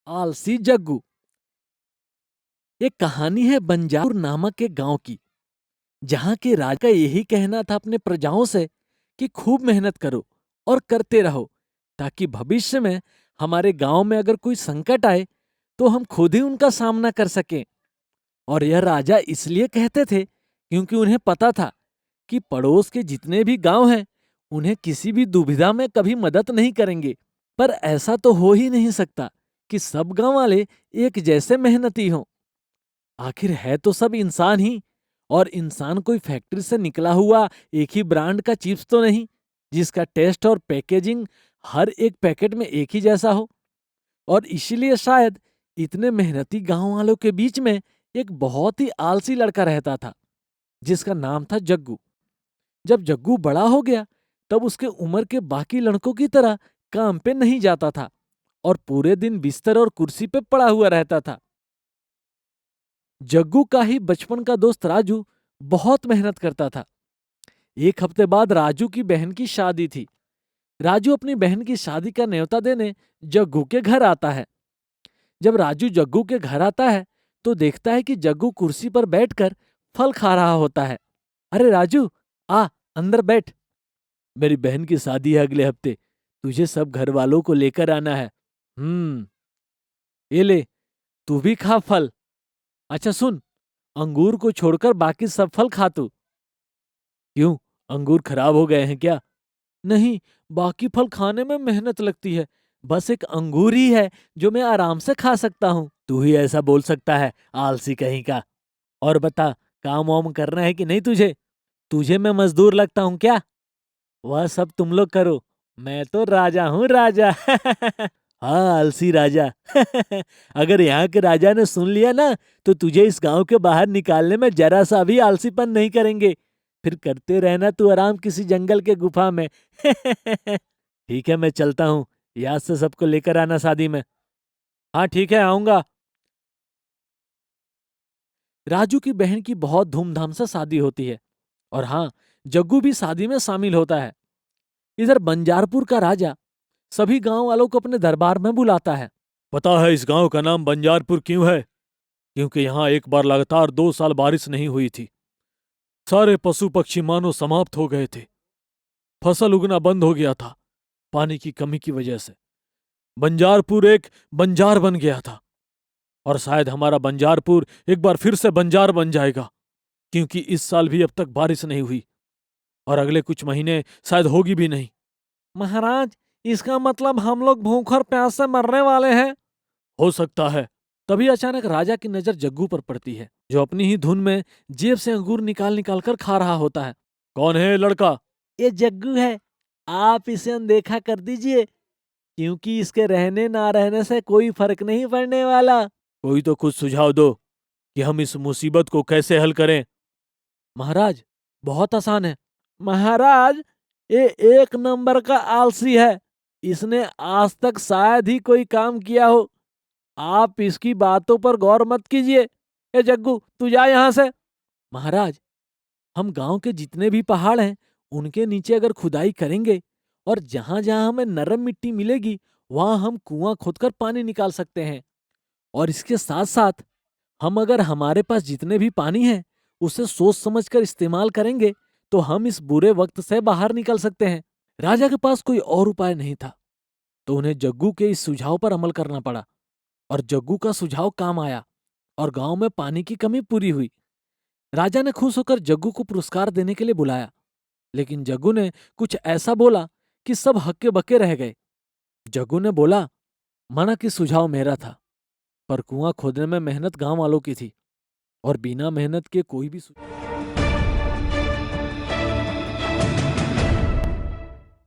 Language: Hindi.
आलसी जग्गू। एक कहानी है बंजारुर नामक एक गांव की, जहां के राजा का यही कहना था अपने प्रजाओं से कि खूब मेहनत करो और करते रहो, ताकि भविष्य में हमारे गांव में अगर कोई संकट आए तो हम खुद ही उनका सामना कर सकें। और यह राजा इसलिए कहते थे क्योंकि उन्हें पता था कि पड़ोस के जितने भी गांव हैं उन्हें किसी भी दुविधा में कभी मदद नहीं करेंगे। पर ऐसा तो हो ही नहीं सकता कि सब गांव वाले एक जैसे मेहनती हों। आखिर है तो सब इंसान ही, और इंसान कोई फैक्ट्री से निकला हुआ एक ही ब्रांड का चिप्स तो नहीं जिसका टेस्ट और पैकेजिंग हर एक पैकेट में एक ही जैसा हो। और इसीलिए शायद इतने मेहनती गांव वालों के बीच में एक बहुत ही आलसी लड़का रहता था जिसका नाम था जग्गू। जब जग्गू बड़ा हो गया तब उसके उम्र के बाकी लड़कों की तरह काम पे नहीं जाता था और पूरे दिन बिस्तर और कुर्सी पे पड़ा हुआ रहता था। जग्गू का ही बचपन का दोस्त राजू बहुत मेहनत करता था। एक हफ्ते बाद राजू की बहन की शादी थी। राजू अपनी बहन की शादी का न्योता देने जग्गू के घर आता है। जब राजू जग्गू के घर आता है तो देखता है कि जग्गू कुर्सी पर बैठकर फल खा रहा होता है। अरे राजू, आ अंदर बैठ। मेरी बहन की शादी है अगले हफ्ते, तुझे सब घर वालों को लेकर आना है। ये ले, तू भी खा फल। अच्छा सुन, अंगूर को छोड़कर बाकी सब फल खा तू। क्यों, अंगूर खराब हो गए हैं क्या? नहीं, बाकी फल खाने में मेहनत लगती है। बस एक अंगूर ही है जो मैं आराम से खा सकता हूँ। तू ही ऐसा बोल सकता है, आलसी कहीं का। और बता, काम वाम करना है कि नहीं तुझे? तुझे मैं मजदूर लगता हूँ क्या? वह सब तुम लोग करो, मैं तो राजा हूँ, राजा। हाँ, आलसी राजा। अगर यहाँ के राजा ने सुन लिया ना तो तुझे इस गांव के बाहर निकालने में जरा सा भी आलसीपन नहीं करेंगे। फिर करते रहना तू आराम किसी जंगल के गुफा में। ठीक है, मैं चलता हूँ। याद से सबको लेकर आना शादी में। हाँ ठीक है, आऊंगा। राजू की बहन की बहुत धूमधाम से शादी होती है और हाँ, जग्गू भी शादी में शामिल होता है। इधर बंजारपुर का राजा सभी गांव वालों को अपने दरबार में बुलाता है। पता है इस गांव का नाम बंजारपुर क्यों है? क्योंकि यहाँ एक बार लगातार 2 साल बारिश नहीं हुई थी। सारे पशु पक्षी मानो समाप्त हो गए थे। फसल उगना बंद हो गया था पानी की कमी की वजह से। बंजारपुर एक बंजार बन गया था और शायद हमारा बंजारपुर एक बार फिर से बंजार बन जाएगा, क्योंकि इस साल भी अब तक बारिश नहीं हुई और अगले कुछ महीने शायद होगी भी नहीं। महाराज, इसका मतलब हम लोग भूख और प्यास से मरने वाले हैं। हो सकता है। तभी अचानक राजा की नजर जग्गू पर पड़ती है, जो अपनी ही धुन में जेब से अंगूर निकाल निकाल कर खा रहा होता है। कौन है ये लड़का? ये जग्गू है। आप इसे अनदेखा कर दीजिए, क्योंकि इसके रहने ना रहने से कोई फर्क नहीं पड़ने वाला। कोई तो कुछ सुझाव दो कि हम इस मुसीबत को कैसे हल करें। महाराज, बहुत आसान है। महाराज, ये एक नंबर का आलसी है। इसने आज तक शायद ही कोई काम किया हो। आप इसकी बातों पर गौर मत कीजिए। ए जग्गू, तू जा यहां से। महाराज, हम गांव के जितने भी पहाड़ हैं उनके नीचे अगर खुदाई करेंगे और जहां जहां हमें नरम मिट्टी मिलेगी वहां हम कुआं खोदकर पानी निकाल सकते हैं। और इसके साथ साथ हम अगर हमारे पास जितने भी पानी है उसे सोच समझकर इस्तेमाल करेंगे तो हम इस बुरे वक्त से बाहर निकल सकते हैं। राजा के पास कोई और उपाय नहीं था, तो उन्हें जग्गू के इस सुझाव पर अमल करना पड़ा। और जग्गू का सुझाव काम आया और गांव में पानी की कमी पूरी हुई। राजा ने खुश होकर जग्गू को पुरस्कार देने के लिए बुलाया, लेकिन जग्गू ने कुछ ऐसा बोला कि सब हक्के बक्के रह गए। जग्गू ने बोला, माना कि सुझाव मेरा था, पर कुआं खोदने में मेहनत गांव वालों की थी और बिना मेहनत के कोई भी